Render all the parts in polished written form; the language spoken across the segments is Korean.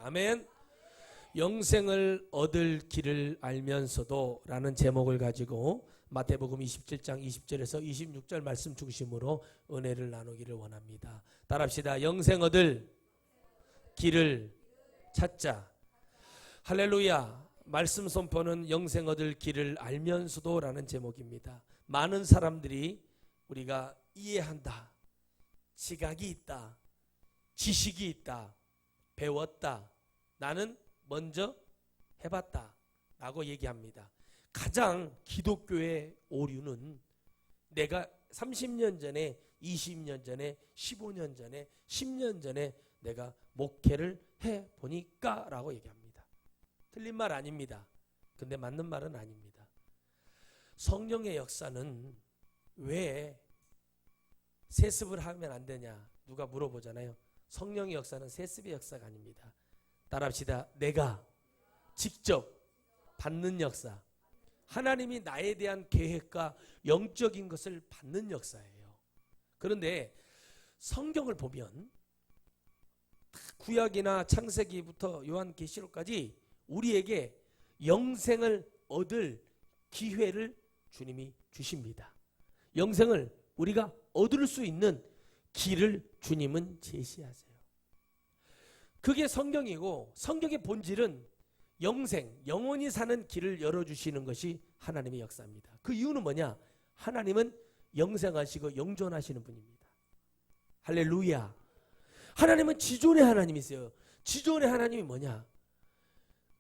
아멘. 영생을 얻을 길을 알면서도 라는 제목을 가지고 마태복음 27장 20절에서 26절 말씀 중심으로 은혜를 나누기를 원합니다. 따라합시다. 영생 얻을 길을 찾자. 할렐루야. 말씀 선포는 영생 얻을 길을 알면서도 라는 제목입니다. 많은 사람들이 우리가 이해한다, 지각이 있다, 지식이 있다, 배웠다, 나는 먼저 해봤다 라고 얘기합니다. 가장 기독교의 오류는 내가 30년 전에, 20년 전에, 15년 전에, 10년 전에 내가 목회를 해보니까 라고 얘기합니다. 틀린 말 아닙니다. 근데 맞는 말은 아닙니다. 성령의 역사는 왜 세습을 하면 안 되냐 누가 물어보잖아요. 성령의 역사는 세습의 역사가 아닙니다. 따라합시다. 내가 직접 받는 역사. 하나님이 나에 대한 계획과 영적인 것을 받는 역사예요. 그런데 성경을 보면 구약이나 창세기부터 요한계시록까지 우리에게 영생을 얻을 기회를 주님이 주십니다. 영생을 우리가 얻을 수 있는 길을 주님은 제시하세요. 그게 성경이고 성경의 본질은 영생, 영원히 사는 길을 열어주시는 것이 하나님의 역사입니다. 그 이유는 뭐냐? 하나님은 영생하시고 영존하시는 분입니다. 할렐루야. 하나님은 지존의 하나님이세요. 지존의 하나님이 뭐냐?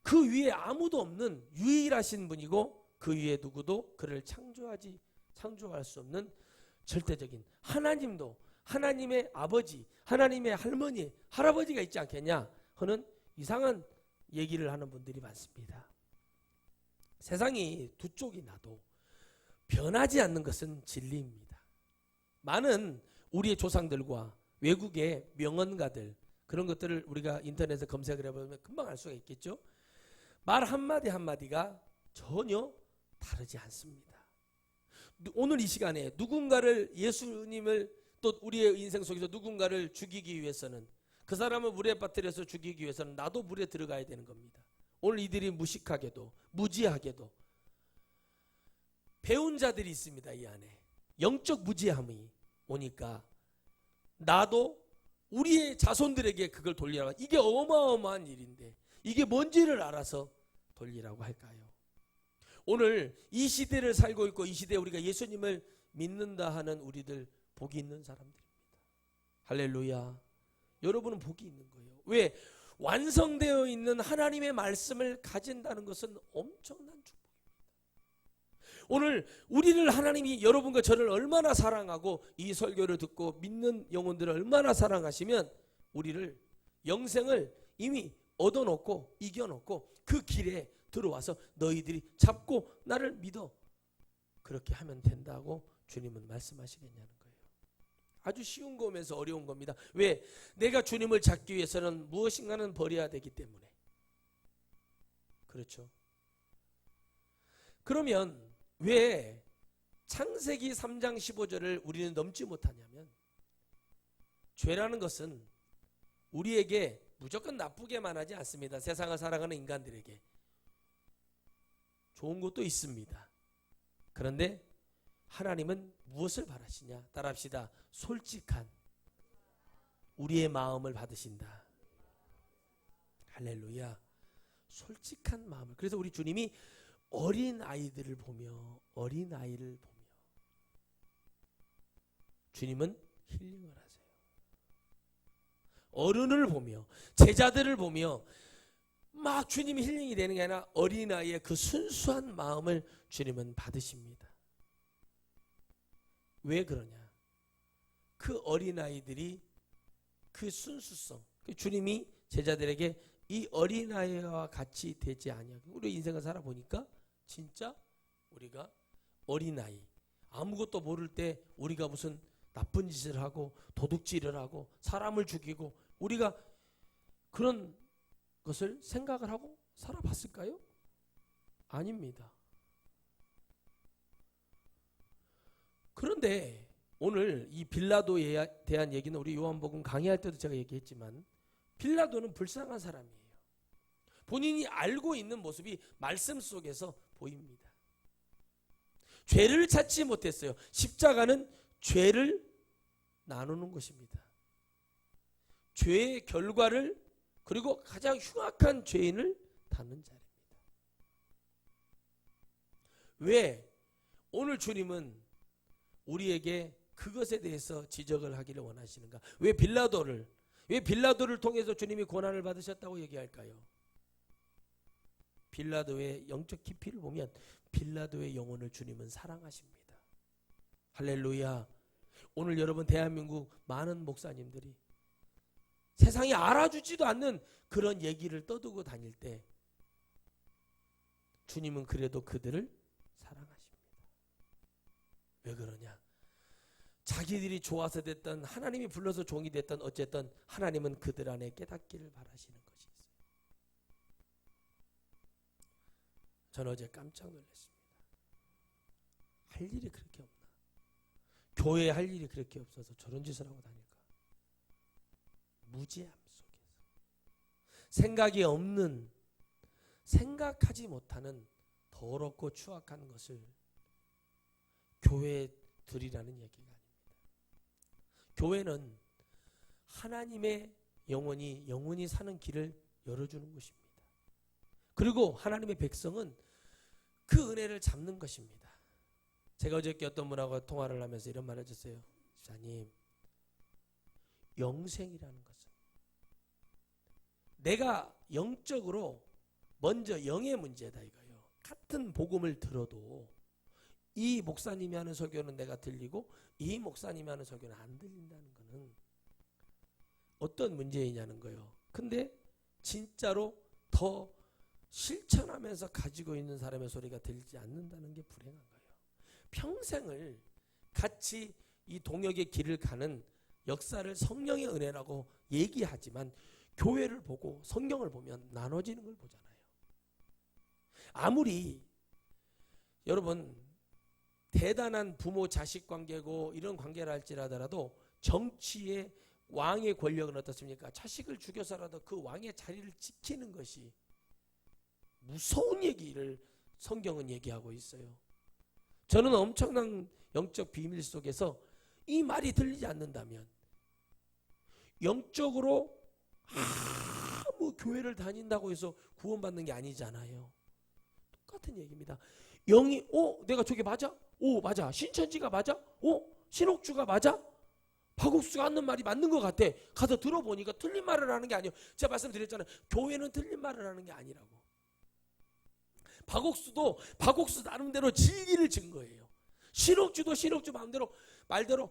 그 위에 아무도 없는 유일하신 분이고 그 위에 누구도 그를 창조할 수 없는 절대적인 하나님도 하나님의 아버지, 하나님의 할머니, 할아버지가 있지 않겠냐 하는 이상한 얘기를 하는 분들이 많습니다. 세상이 두 쪽이 나도 변하지 않는 것은 진리입니다. 많은 우리의 조상들과 외국의 명언가들 그런 것들을 우리가 인터넷에 검색을 해보면 금방 알 수가 있겠죠. 말 한마디 한마디가 전혀 다르지 않습니다. 오늘 이 시간에 누군가를 예수님을 또 우리의 인생 속에서 누군가를 죽이기 위해서는 그 사람을 물에 빠뜨려서 죽이기 위해서는 나도 물에 들어가야 되는 겁니다. 오늘 이들이 무식하게도 무지하게도 배운 자들이 있습니다. 이 안에 영적 무지함이 오니까 나도 우리의 자손들에게 그걸 돌리라고. 이게 어마어마한 일인데 이게 뭔지를 알아서 돌리라고 할까요? 오늘 이 시대를 살고 있고 이 시대에 우리가 예수님을 믿는다 하는 우리들 복이 있는 사람들입니다. 할렐루야. 여러분은 복이 있는 거예요. 왜? 완성되어 있는 하나님의 말씀을 가진다는 것은 엄청난 축복입니다. 오늘 우리를 하나님이 여러분과 저를 얼마나 사랑하고 이 설교를 듣고 믿는 영혼들을 얼마나 사랑하시면 우리를 영생을 이미 얻어놓고 이겨놓고 그 길에 들어와서 너희들이 잡고 나를 믿어 그렇게 하면 된다고 주님은 말씀하시겠냐는 거예요. 아주 쉬운 거면서 어려운 겁니다. 왜? 내가 주님을 찾기 위해서는 무엇인가는 버려야 되기 때문에. 그렇죠? 그러면 왜 창세기 3장 15절을 우리는 넘지 못하냐면 죄라는 것은 우리에게 무조건 나쁘게만 하지 않습니다. 세상을 살아가는 인간들에게 좋은 것도 있습니다. 그런데 하나님은 무엇을 바라시냐? 따라합시다. 솔직한 우리의 마음을 받으신다. 할렐루야. 솔직한 마음을. 그래서 우리 주님이 어린 아이들을 보며 주님은 힐링을 하세요. 어른을 보며 제자들을 보며 막 주님이 힐링이 되는 게 아니라 어린아이의 그 순수한 마음을 주님은 받으십니다. 왜 그러냐? 그 어린아이들이 그 순수성, 주님이 제자들에게 이 어린아이와 같이 되지 아니하고 우리 인생을 살아보니까 진짜 우리가 어린아이 아무것도 모를 때 우리가 무슨 나쁜 짓을 하고 도둑질을 하고 사람을 죽이고 우리가 그런 것을 생각을 하고 살아봤을까요? 아닙니다. 그런데 오늘 이 빌라도에 대한 얘기는 우리 요한복음 강의할 때도 제가 얘기했지만 빌라도는 불쌍한 사람이에요. 본인이 알고 있는 모습이 말씀 속에서 보입니다. 죄를 찾지 못했어요. 십자가는 죄를 나누는 것입니다. 죄의 결과를, 그리고 가장 흉악한 죄인을 다는 자리입니다. 왜 오늘 주님은 우리에게 그것에 대해서 지적을 하기를 원하시는가? 왜 빌라도를 통해서 주님이 고난을 받으셨다고 얘기할까요? 빌라도의 영적 깊이를 보면 빌라도의 영혼을 주님은 사랑하십니다. 할렐루야. 오늘 여러분 대한민국 많은 목사님들이 세상이 알아주지도 않는 그런 얘기를 떠들고 다닐 때 주님은 그래도 그들을 사랑하십니다. 왜 그러냐? 자기들이 좋아서 됐던, 하나님이 불러서 종이 됐던, 어쨌든 하나님은 그들 안에 깨닫기를 바라시는 것이 있어요. 저는 어제 깜짝 놀랐습니다. 할 일이 그렇게 없나? 교회에 할 일이 그렇게 없어서 저런 짓을 하고 다닐까? 무지함 속에서 생각이 없는, 생각하지 못하는 더럽고 추악한 것을 교회에 드리라는 얘기가 아닙니다. 교회는 하나님의 영혼이 사는 길을 열어주는 것입니다. 그리고 하나님의 백성은 그 은혜를 잡는 것입니다. 제가 어저께 어떤 분하고 통화를 하면서 이런 말을 해줬어요. 집사님, 영생이라는 것은 내가 영적으로 먼저 영의 문제다 이거예요. 같은 복음을 들어도 이 목사님이 하는 설교는 내가 들리고 이 목사님이 하는 설교는 안 들린다는 거는 어떤 문제이냐는 거예요. 근데 진짜로 더 실천하면서 가지고 있는 사람의 소리가 들리지 않는다는 게 불행한 거예요. 평생을 같이 이 동역의 길을 가는 역사를 성령의 은혜라고 얘기하지만 교회를 보고 성경을 보면 나눠지는 걸 보잖아요. 아무리 여러분 대단한 부모 자식 관계고 이런 관계를 할지라도 정치의 왕의 권력은 어떻습니까? 자식을 죽여서라도 그 왕의 자리를 지키는 것이 무서운 얘기를 성경은 얘기하고 있어요. 저는 엄청난 영적 비밀 속에서 이 말이 들리지 않는다면 영적으로 아무 교회를 다닌다고 해서 구원받는 게 아니잖아요. 똑같은 얘기입니다. 영이 내가 저게 맞아? 맞아. 신천지가 맞아? 신옥주가 맞아? 박옥수가 하는 말이 맞는 것 같아. 가서 들어보니까 틀린 말을 하는 게 아니에요. 제가 말씀드렸잖아요. 교회는 틀린 말을 하는 게 아니라고. 박옥수도 박옥수 나름대로 진리를 진 거예요. 신옥주도 신옥주 말대로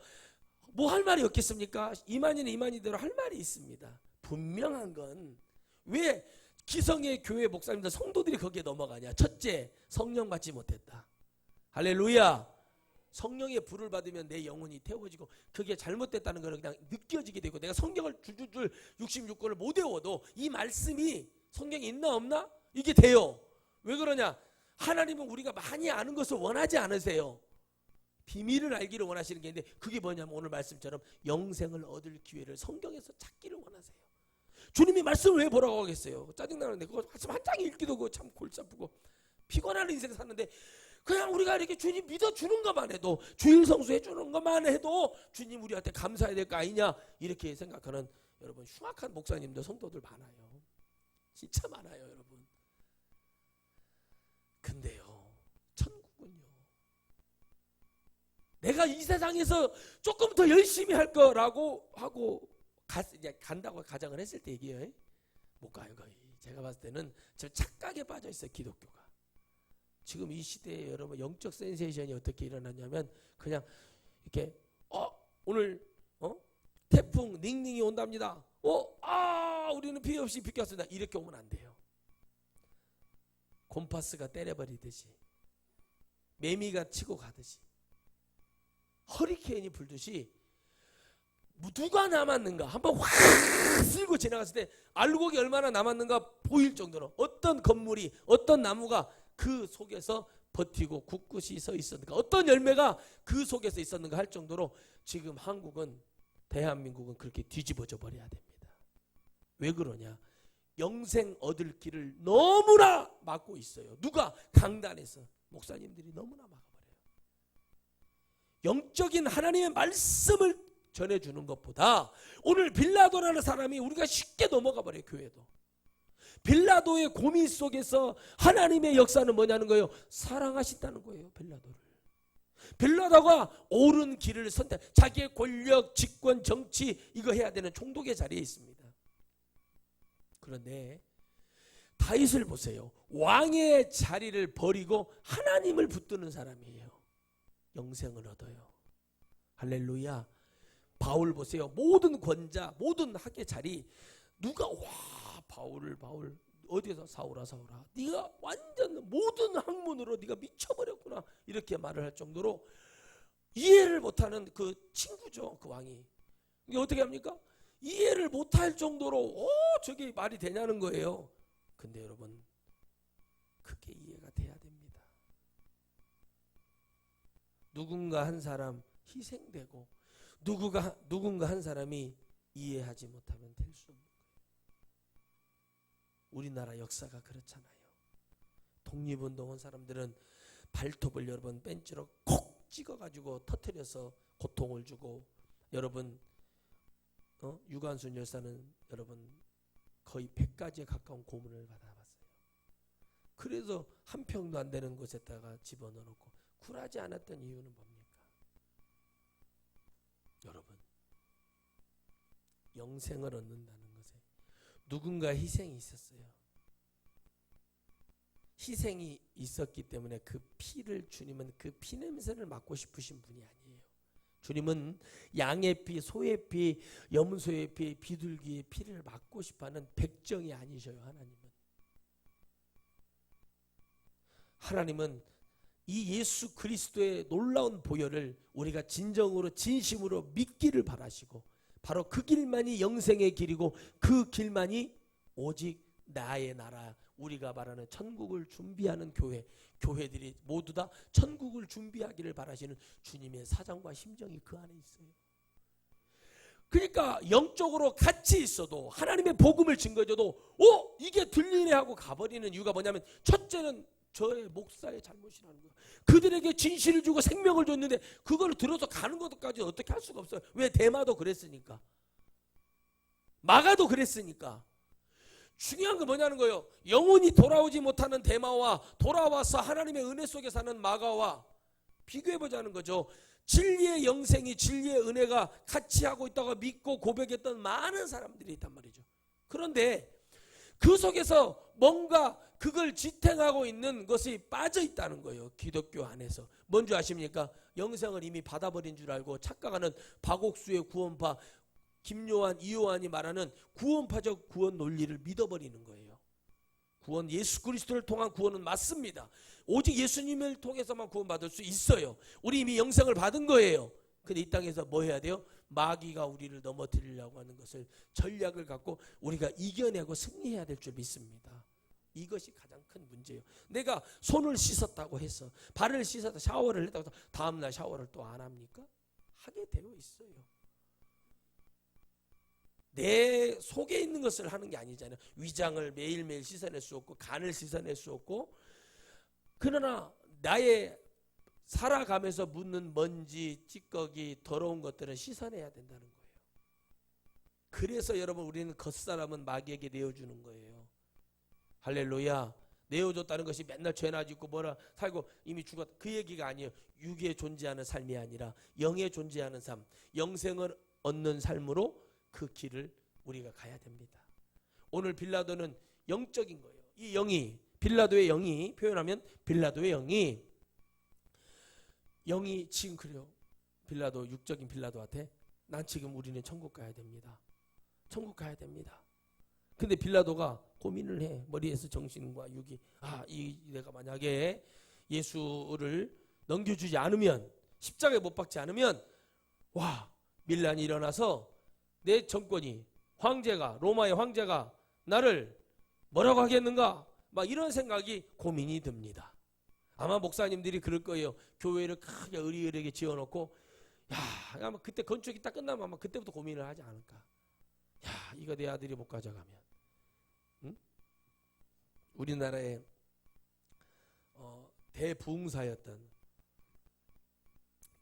뭐 할 말이 없겠습니까? 이만희는 이만희대로 할 말이 있습니다. 분명한 건 왜 기성의 교회 목사님들 성도들이 거기에 넘어가냐? 첫째, 성령 받지 못했다. 할렐루야. 성령의 불을 받으면 내 영혼이 태워지고 그게 잘못됐다는 걸 그냥 느껴지게 되고, 내가 성경을 줄줄줄 66권을 못 외워도 이 말씀이 성경에 있나 없나? 이게 돼요. 왜 그러냐? 하나님은 우리가 많이 아는 것을 원하지 않으세요. 비밀을 알기를 원하시는 게 있는데 그게 뭐냐면 오늘 말씀처럼 영생을 얻을 기회를 성경에서 찾기를 원하세요. 주님이 말씀을 왜 보라고 하겠어요? 짜증나는데 그거 말씀 한 장 읽기도 그거 참 골치 아프고 피곤한 인생 사는데 그냥 우리가 이렇게 주님 믿어주는 것만 해도, 주일 성수해 주는 것만 해도 주님 우리한테 감사해야 될 거 아니냐 이렇게 생각하는 여러분 흉악한 목사님들 성도들 많아요. 진짜 많아요 여러분. 근데요 천국은요, 내가 이 세상에서 조금 더 열심히 할 거라고 하고 간다고 가정을 했을 때 얘기해요. 못 가요 거의. 제가 봤을 때는 저 착각에 빠져 있어요 기독교가. 지금 이 시대에 여러분 영적 센세이션이 어떻게 일어났냐면 그냥 이렇게 오늘 태풍 닝닝이 온답니다. 우리는 피해 없이 비켰습니다. 이렇게 오면 안 돼요. 곰파스가 때려버리듯이, 매미가 치고 가듯이, 허리케인이 불듯이 누가 남았는가 한번 확 쓸고 지나갔을 때 알곡이 얼마나 남았는가 보일 정도로 어떤 건물이, 어떤 나무가 그 속에서 버티고 굳굳이 서 있었는가, 어떤 열매가 그 속에서 있었는가 할 정도로 지금 한국은, 대한민국은 그렇게 뒤집어져 버려야 됩니다. 왜 그러냐? 영생 얻을 길을 너무나 막고 있어요. 누가? 강단에서 목사님들이 너무나 막아버려요. 영적인 하나님의 말씀을 전해주는 것보다 오늘 빌라도라는 사람이 우리가 쉽게 넘어가 버려요. 교회도. 빌라도의 고민 속에서 하나님의 역사는 뭐냐는 거예요. 사랑하신다는 거예요. 빌라도를. 빌라도가 옳은 길을 선택, 자기의 권력, 직권, 정치 이거 해야 되는 총독의 자리에 있습니다. 그런데 다윗을 보세요. 왕의 자리를 버리고 하나님을 붙드는 사람이에요. 영생을 얻어요. 할렐루야. 바울 보세요. 모든 권자, 모든 학의 자리 누가 바울 어디서 사울아 네가 완전 모든 학문으로 네가 미쳐버렸구나 이렇게 말을 할 정도로 이해를 못하는 그 친구죠. 그 왕이. 이게 어떻게 합니까? 이해를 못할 정도로 저게 말이 되냐는 거예요. 근데 여러분 그게 이해가 돼야 됩니다. 누군가 한 사람 희생되고 누군가 한 사람이 이해하지 못하면 될 수 없는 거예요. 우리나라 역사가 그렇잖아요. 독립운동한 사람들은 발톱을 여러분 벤치로 콕 찍어가지고 터뜨려서 고통을 주고, 여러분 유관순 열사는 여러분 거의 100가지에 가까운 고문을 받아봤어요. 그래서 한 평도 안 되는 곳에다가 집어넣어놓고 굴하지 않았던 이유는 뭡니까? 여러분 영생을 얻는다는 것에 누군가 희생이 있었어요. 희생이 있었기 때문에 그 피를 주님은 그 피냄새를 맡고 싶으신 분이 아니에요. 주님은 양의 피, 소의 피, 염소의 피, 비둘기의 피를 맡고 싶어하는 백정이 아니셔요. 하나님은 이 예수 그리스도의 놀라운 보혈을 우리가 진정으로 진심으로 믿기를 바라시고, 바로 그 길만이 영생의 길이고 그 길만이 오직 나의 나라, 우리가 말하는 천국을 준비하는 교회들이 모두 다 천국을 준비하기를 바라시는 주님의 사정과 심정이 그 안에 있어요. 그러니까 영적으로 같이 있어도 하나님의 복음을 증거해줘도 이게 들리네 하고 가버리는 이유가 뭐냐면, 첫째는 저의 목사의 잘못이라는 거예요. 그들에게 진실을 주고 생명을 줬는데 그걸 들어서 가는 것까지 어떻게 할 수가 없어요. 왜? 데마도 그랬으니까, 마가도 그랬으니까. 중요한 건 뭐냐는 거예요. 영혼이 돌아오지 못하는 데마와 돌아와서 하나님의 은혜 속에 사는 마가와 비교해보자는 거죠. 진리의 영생이, 진리의 은혜가 같이 하고 있다고 믿고 고백했던 많은 사람들이 있단 말이죠. 그런데 그 속에서 뭔가 그걸 지탱하고 있는 것이 빠져 있다는 거예요. 기독교 안에서. 뭔지 아십니까? 영생을 이미 받아버린 줄 알고 착각하는 박옥수의 구원파, 김요한, 이요한이 말하는 구원파적 구원 논리를 믿어버리는 거예요. 구원, 예수 그리스도를 통한 구원은 맞습니다. 오직 예수님을 통해서만 구원받을 수 있어요. 우리 이미 영생을 받은 거예요. 근데 이 땅에서 뭐 해야 돼요? 마귀가 우리를 넘어뜨리려고 하는 것을, 전략을 갖고 우리가 이겨내고 승리해야 될 줄 믿습니다. 이것이 가장 큰 문제예요. 내가 손을 씻었다고 해서, 발을 씻었다, 샤워를 했다고 해서 다음날 샤워를 또 안 합니까? 하게 되어 있어요. 내 속에 있는 것을 하는 게 아니잖아요. 위장을 매일매일 씻어낼 수 없고, 간을 씻어낼 수 없고, 그러나 나의 살아가면서 묻는 먼지, 찌꺼기, 더러운 것들은 씻어내야 된다는 거예요. 그래서 여러분 우리는 겉사람은 마귀에게 내어주는 거예요. 할렐루야. 내어줬다는 것이 맨날 죄나 짓고 뭐라 살고 이미 죽었, 그 얘기가 아니에요. 육에 존재하는 삶이 아니라 영에 존재하는 삶, 영생을 얻는 삶으로 그 길을 우리가 가야 됩니다. 오늘 빌라도는 영적인 거예요. 이 영이, 빌라도의 영이, 표현하면 빌라도의 영이 지금 그래요. 빌라도, 육적인 빌라도한테 난 지금 우리는 천국 가야 됩니다. 천국 가야 됩니다. 근데 빌라도가 고민을 해. 머리에서 정신과 육이, 내가 만약에 예수를 넘겨주지 않으면, 십자가에 못 박지 않으면 밀란이 일어나서 내 정권이, 황제가, 로마의 황제가 나를 뭐라고 하겠는가, 막 이런 생각이, 고민이 듭니다. 아마 목사님들이 그럴 거예요. 교회를 크게 의리의리하게 지어놓고, 아마 그때 건축이 딱 끝나면 아마 그때부터 고민을 하지 않을까. 이거 내 아들이 못 가져가면, 우리나라의 대부흥사였던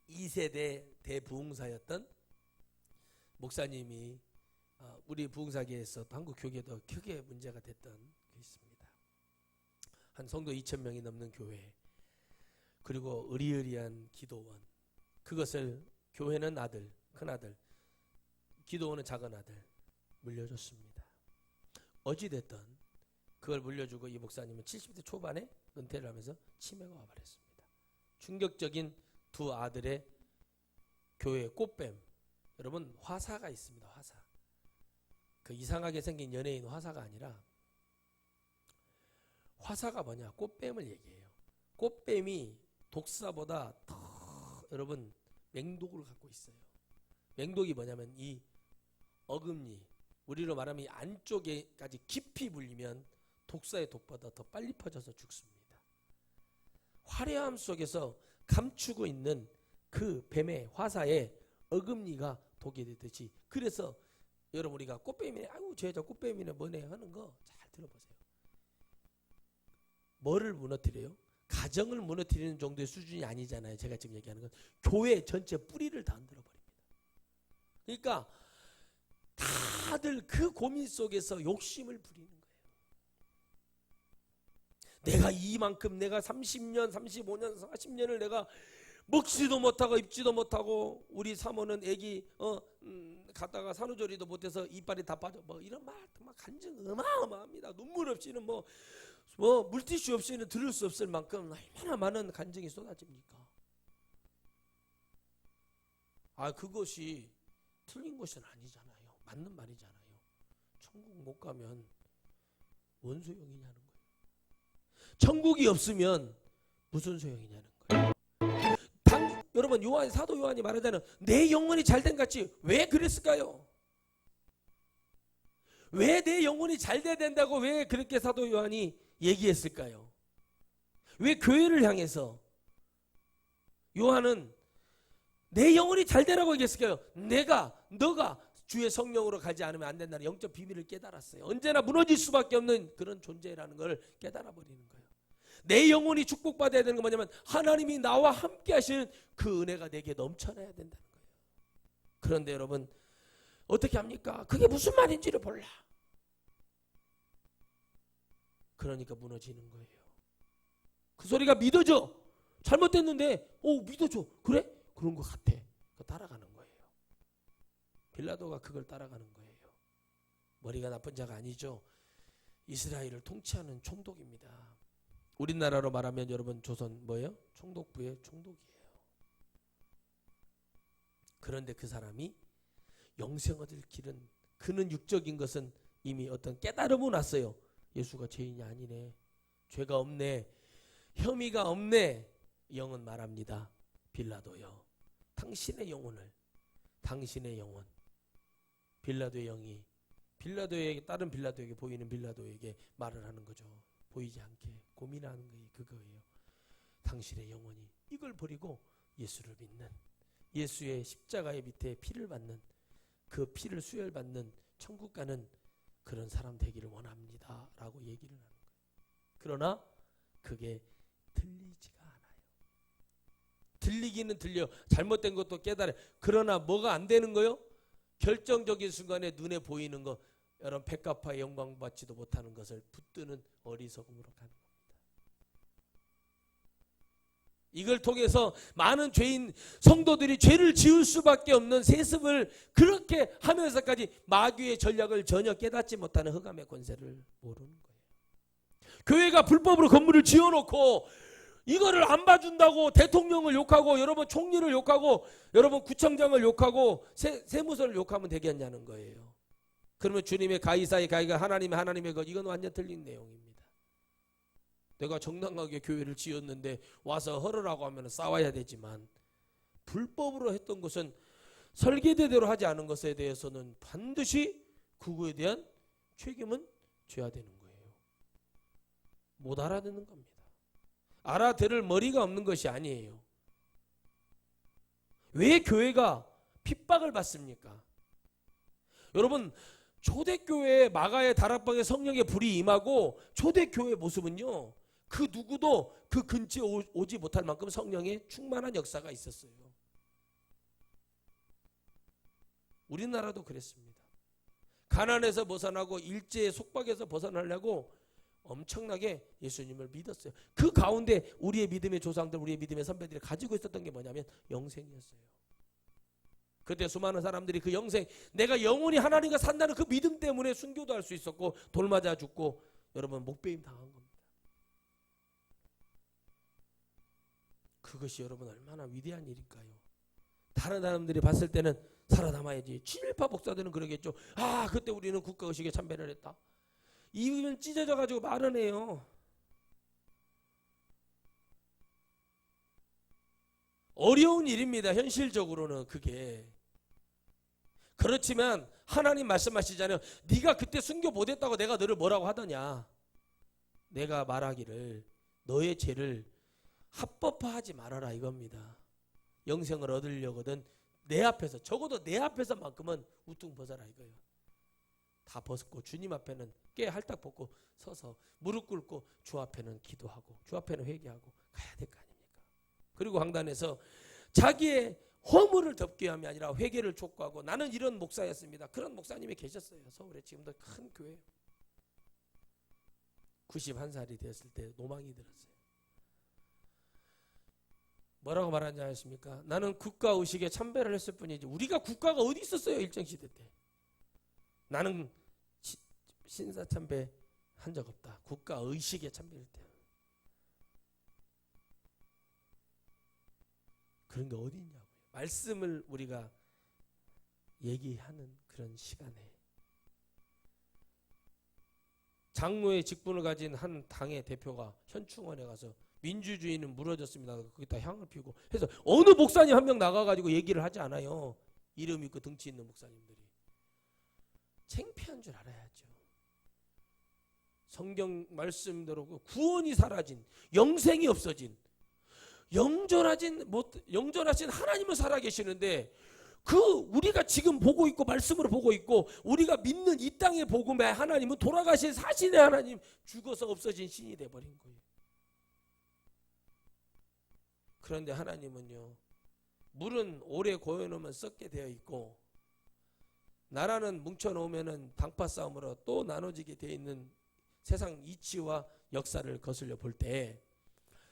2세대 대부흥사였던 목사님이 우리 부흥사계에서 또 한국 교계도 크게 문제가 됐던 게 있습니다. 한 성도 2,000명이 넘는 교회, 그리고 의리의리한 기도원, 그것을 교회는 아들, 큰아들, 기도원은 작은 아들 물려줬습니다. 어찌됐든 그걸 물려주고 이 목사님은 70대 초반에 은퇴를 하면서 치매가 와버렸습니다. 충격적인 두 아들의 교회 꽃뱀, 여러분 화사가 있습니다. 화사. 그 이상하게 생긴 연예인 화사가 아니라 화사가 뭐냐, 꽃뱀을 얘기해요. 꽃뱀이 독사보다 더 여러분 맹독을 갖고 있어요. 맹독이 뭐냐면 이 어금니, 우리로 말하면 이 안쪽에까지 깊이 물리면 독사의 독보다 더 빨리 퍼져서 죽습니다. 화려함 속에서 감추고 있는 그 뱀의 화사에 어금니가 독이 되듯이, 그래서 여러분 우리가 꽃뱀이네, 아이고 저 여자 꽃뱀이네 뭐네 하는 거 잘 들어보세요. 뭐를 무너뜨려요? 가정을 무너뜨리는 정도의 수준이 아니잖아요. 제가 지금 얘기하는 건 교회 전체 뿌리를 다 흔들어 버립니다. 그러니까 다들 그 고민 속에서 욕심을 부리는 거예요. 내가 이만큼, 내가 30년, 35년, 40년을 내가 먹지도 못하고 입지도 못하고, 우리 사모는 애기 갔다가 산후조리도 못해서 이빨이 다 빠져, 뭐 이런 말 정말 간증 어마어마합니다. 눈물 없이는 뭐 물티슈 없이는 들을 수 없을 만큼 얼마나 많은 간증이 쏟아집니까? 그것이 틀린 것은 아니잖아요. 맞는 말이잖아요. 천국 못 가면 뭔 소용이냐는 거예요. 천국이 없으면 무슨 소용이냐는 거예요. 여러분 사도 요한이 말하자면 내 영혼이 잘된 같이 왜 그랬을까요? 왜 내 영혼이 잘돼야 된다고 왜 그렇게 사도 요한이 얘기했을까요? 왜 교회를 향해서 요한은 내 영혼이 잘되라고 얘기했을까요? 너가 주의 성령으로 가지 않으면 안 된다는 영적 비밀을 깨달았어요. 언제나 무너질 수밖에 없는 그런 존재라는 걸 깨달아 버리는 거예요. 내 영혼이 축복받아야 되는 건 뭐냐면 하나님이 나와 함께 하시는 그 은혜가 내게 넘쳐나야 된다는 거예요. 그런데 여러분 어떻게 합니까? 그게 무슨 말인지를 몰라. 그러니까 무너지는 거예요. 그 소리가 믿어져. 잘못됐는데 믿어줘. 그래? 그런 것 같아. 그거 따라가는 거예요. 빌라도가 그걸 따라가는 거예요. 머리가 나쁜 자가 아니죠. 이스라엘을 통치하는 총독입니다. 우리나라로 말하면 여러분 조선 뭐예요? 총독부의 총독이에요. 그런데 그 사람이 영생 얻을 길은, 그는 육적인 것은 이미 어떤 깨달음은 왔어요. 예수가 죄인이 아니네, 죄가 없네, 혐의가 없네. 영은 말합니다. 빌라도요, 당신의 영혼을, 당신의 영혼, 빌라도의 영이 빌라도에게, 다른 빌라도에게, 보이는 빌라도에게 말을 하는 거죠. 보이지 않게 고민하는 게 그거예요. 당신의 영혼이 이걸 버리고 예수를 믿는, 예수의 십자가의 밑에 피를 받는, 그 피를 수혈받는 천국 가는 그런 사람 되기를 원합니다 라고 얘기를 하는 거예요. 그러나 그게 들리지가 않아요. 들리기는 들려, 잘못된 것도 깨달아요. 그러나 뭐가 안 되는 거요? 결정적인 순간에 눈에 보이는 거, 여러분 백합화의 영광 받지도 못하는 것을 붙드는 어리석음으로 가는 겁니다. 이걸 통해서 많은 죄인 성도들이 죄를 지을 수밖에 없는 세습을 그렇게 하면서까지 마귀의 전략을 전혀 깨닫지 못하는 흑암의 권세를 모르는 거예요. 교회가 불법으로 건물을 지어놓고 이거를 안 봐준다고 대통령을 욕하고, 여러분 총리를 욕하고, 여러분 구청장을 욕하고, 세무서를 욕하면 되겠냐는 거예요. 그러면 주님의 가이사의 가이가 하나님의 것, 이건 완전 틀린 내용입니다. 내가 정당하게 교회를 지었는데 와서 허르라고 하면 싸워야 되지만, 불법으로 했던 것은 설계대로 하지 않은 것에 대해서는 반드시 그거에 대한 책임은 져야 되는 거예요. 못 알아듣는 겁니다. 알아들을 머리가 없는 것이 아니에요. 왜 교회가 핍박을 받습니까? 여러분 초대교회 마가의 다락방에 성령의 불이 임하고 초대교회 모습은요, 그 누구도 그 근처에 오지 못할 만큼 성령의 충만한 역사가 있었어요. 우리나라도 그랬습니다. 가난에서 벗어나고 일제의 속박에서 벗어나려고 엄청나게 예수님을 믿었어요. 그 가운데 우리의 믿음의 조상들, 우리의 믿음의 선배들이 가지고 있었던 게 뭐냐면 영생이었어요. 그때 수많은 사람들이 그 영생, 내가 영원히 하나님과 산다는 그 믿음 때문에 순교도 할 수 있었고 돌 맞아 죽고 여러분 목베임 당한 겁니다. 그것이 여러분 얼마나 위대한 일일까요? 다른 사람들이 봤을 때는 살아남아야지. 친일파 목사들은 그러겠죠. 아, 그때 우리는 국가의식에 참배를 했다. 이는 찢어져 가지고 말은 해요. 어려운 일입니다. 현실적으로는 그게. 그렇지만 하나님 말씀하시잖아요. 네가 그때 순교 못했다고 내가 너를 뭐라고 하더냐. 내가 말하기를 너의 죄를 합법화하지 말아라 이겁니다. 영생을 얻으려거든 내 앞에서, 적어도 내 앞에서만큼은 우퉁 벗어라 이거예요. 다 벗고 주님 앞에는 깨 할딱 벗고 서서 무릎 꿇고 주 앞에는 기도하고 주 앞에는 회개하고 가야 될 거 아닙니까? 그리고 강단에서 자기의 허물을 덮게 함이 아니라 회개를 촉구하고, 나는 이런 목사였습니다. 그런 목사님이 계셨어요. 서울에 지금도 큰 교회. 91살이 되었을 때 노망이 들었어요. 뭐라고 말하는지 아십니까? 나는 국가의식에 참배를 했을 뿐이지 우리가 국가가 어디 있었어요 일정시대 때. 나는 신사참배 한 적 없다. 국가의식에 참배할 때. 그런 게 어디 있냐고요. 말씀을 우리가 얘기하는 그런 시간에 장로의 직분을 가진 한 당의 대표가 현충원에 가서 민주주의는 무너졌습니다. 거기다 향을 피우고 해서 어느 목사님 한 명 나가가지고 얘기를 하지 않아요. 이름 있고 등치 있는 목사님들이. 창피한 줄 알아야죠. 성경 말씀대로 구원이 사라진, 영생이 없어진, 영존하신 하나님은 살아계시는데 그 우리가 지금 보고 있고 말씀으로 보고 있고 우리가 믿는 이 땅의 복음의 하나님은 돌아가신 사신의 하나님, 죽어서 없어진 신이 돼버린 거예요. 그런데 하나님은요, 물은 오래 고여놓으면 썩게 되어 있고 나라는 뭉쳐놓으면 당파 싸움으로 또 나눠지게 되어 있는 세상 이치와 역사를 거슬려 볼 때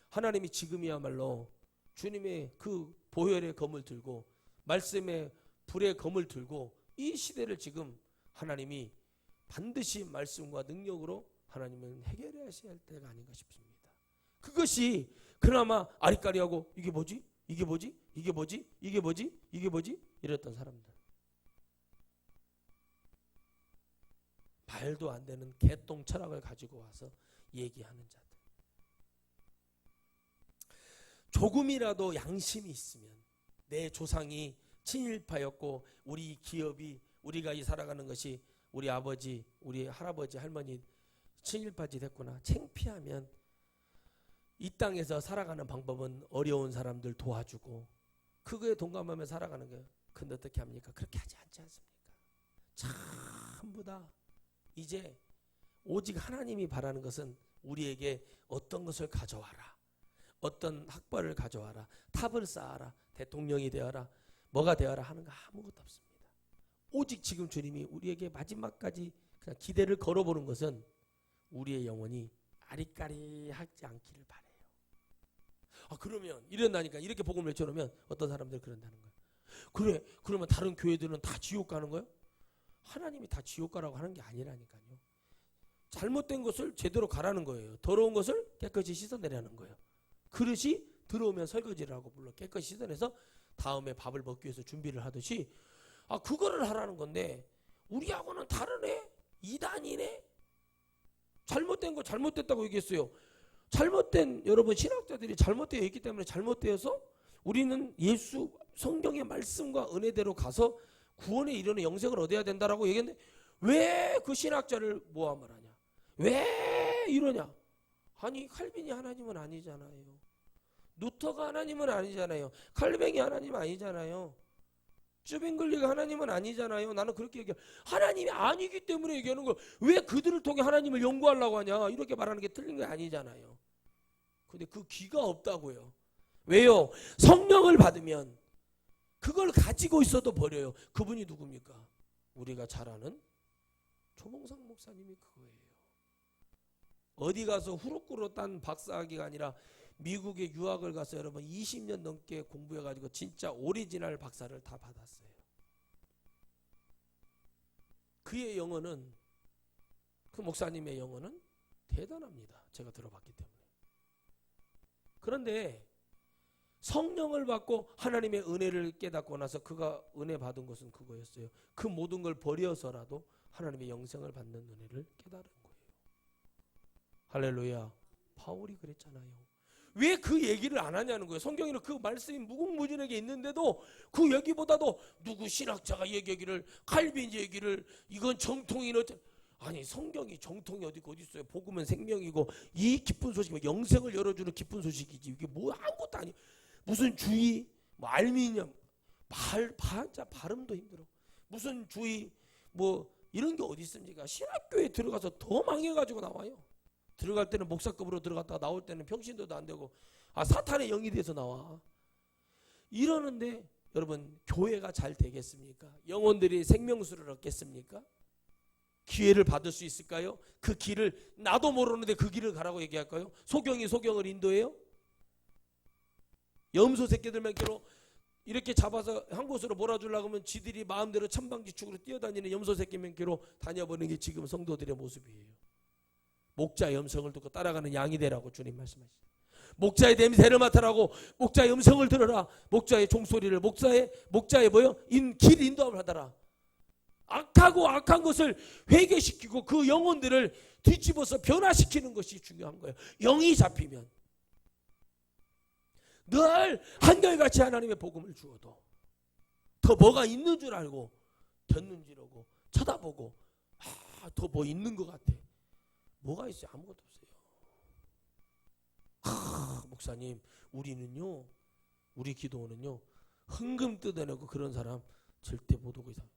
하나님이 지금이야말로 주님의 그 보혈의 검을 들고 말씀의 불의 검을 들고 이 시대를 지금 하나님이 반드시 말씀과 능력으로 하나님은 해결해야 할 때가 아닌가 싶습니다. 그것이 그나마 아리까리하고 이게 뭐지? 이게 뭐지? 이게 뭐지? 이게 뭐지? 이게 뭐지? 이랬던 사람들. 말도 안 되는 개똥 철학을 가지고 와서 얘기하는 자들. 조금이라도 양심이 있으면 내 조상이 친일파였고 우리 기업이 우리가 이 살아가는 것이 우리 아버지, 우리 할아버지, 할머니 친일파지 됐구나. 창피하면 이 땅에서 살아가는 방법은 어려운 사람들 도와주고 그거에 동감하며 살아가는 거예요. 근데 어떻게 합니까? 그렇게 하지 않지 않습니까? 전부 다 이제 오직 하나님이 바라는 것은 우리에게 어떤 것을 가져와라, 어떤 학벌을 가져와라, 탑을 쌓아라, 대통령이 되어라, 뭐가 되어라 하는 거 아무것도 없습니다. 오직 지금 주님이 우리에게 마지막까지 그냥 기대를 걸어보는 것은 우리의 영혼이 아리까리하지 않기를 바래요. 그러면 이런다니까. 이렇게 복음을 외쳐놓으면 어떤 사람들 그런다는 거예요. 그래, 그러면 다른 교회들은 다 지옥 가는 거예요? 하나님이 다 지옥 가라고 하는 게 아니라니까요. 잘못된 것을 제대로 가라는 거예요. 더러운 것을 깨끗이 씻어내라는 거예요. 그릇이 들어오면 설거지를 하고 물론 깨끗이 씻어내서 다음에 밥을 먹기 위해서 준비를 하듯이 그거를 하라는 건데 우리하고는 다르네. 이단이네. 잘못된 거 잘못됐다고 얘기했어요. 잘못된, 여러분 신학자들이 잘못되어 있기 때문에 잘못되어서 우리는 예수 성경의 말씀과 은혜대로 가서 구원에 이르는 영생을 얻어야 된다라고 얘기했는데 왜 그 신학자를 모함을 하냐? 왜 이러냐? 아니 칼빈이 하나님은 아니잖아요. 루터가 하나님은 아니잖아요. 칼뱅이 하나님 아니잖아요. 쭈빙글리가 하나님은 아니잖아요. 나는 그렇게 얘기해. 하나님이 아니기 때문에 얘기하는 거. 왜 그들을 통해 하나님을 연구하려고 하냐? 이렇게 말하는 게 틀린 게 아니잖아요. 근데 그 귀가 없다고요. 왜요? 성령을 받으면 그걸 가지고 있어도 버려요. 그분이 누굽니까? 우리가 잘 아는 조봉상 목사님이 그거예요. 어디 가서 후루꾸로 딴 박사학위가 아니라 미국에 유학을 가서 여러분 20년 넘게 공부해가지고 진짜 오리지널 박사를 다 받았어요. 그의 영어는, 그 목사님의 영어는 대단합니다. 제가 들어봤기 때문에. 그런데 성령을 받고 하나님의 은혜를 깨닫고 나서 그가 은혜 받은 것은 그거였어요. 그 모든 걸 버려서라도 하나님의 영생을 받는 은혜를 깨달은 거예요. 할렐루야. 바울이 그랬잖아요. 왜 그 얘기를 안 하냐는 거예요. 성경에는 그 말씀이 무궁무진하게 있는데도 그 얘기보다도 누구 신학자가 얘기하기를, 칼빈 얘기를, 이건 정통이 아니 성경이 정통이 어디 있어요. 복음은 생명이고 이 기쁜 소식이 영생을 열어주는 기쁜 소식이지. 이게 뭐 아무것도 아니. 무슨 주의, 뭐 알미늄, 발음도 힘들어. 무슨 주의, 뭐 이런 게 어디 있습니까? 신학교에 들어가서 더 망해가지고 나와요. 들어갈 때는 목사급으로 들어갔다가 나올 때는 평신도도 안 되고, 사탄의 영이 돼서 나와. 이러는데 여러분 교회가 잘 되겠습니까? 영혼들이 생명수를 얻겠습니까? 기회를 받을 수 있을까요? 그 길을 나도 모르는데 그 길을 가라고 얘기할까요? 소경이 소경을 인도해요? 염소 새끼들만 끼로 이렇게 잡아서 한 곳으로 몰아주려고 하면 지들이 마음대로 천방지축으로 뛰어다니는 염소 새끼만 끼로 다녀보는 게 지금 성도들의 모습이에요. 목자의 음성을 듣고 따라가는 양이 되라고 주님 말씀하시죠. 목자의 냄새를 맡으라고, 목자의 음성을 들어라, 목자의 종소리를, 목자의 뭐요? 길 인도함을 하더라. 악하고 악한 것을 회개시키고 그 영혼들을 뒤집어서 변화시키는 것이 중요한 거예요. 영이 잡히면 늘 한결같이 하나님의 복음을 주어도 더 뭐가 있는 줄 알고 겼는지라고 쳐다보고, 더 뭐 있는 것 같아. 뭐가 있어요? 아무것도 없어요. 목사님, 우리 기도원은요 흥금 뜯어내고 그런 사람 절대 못 오고 있어요.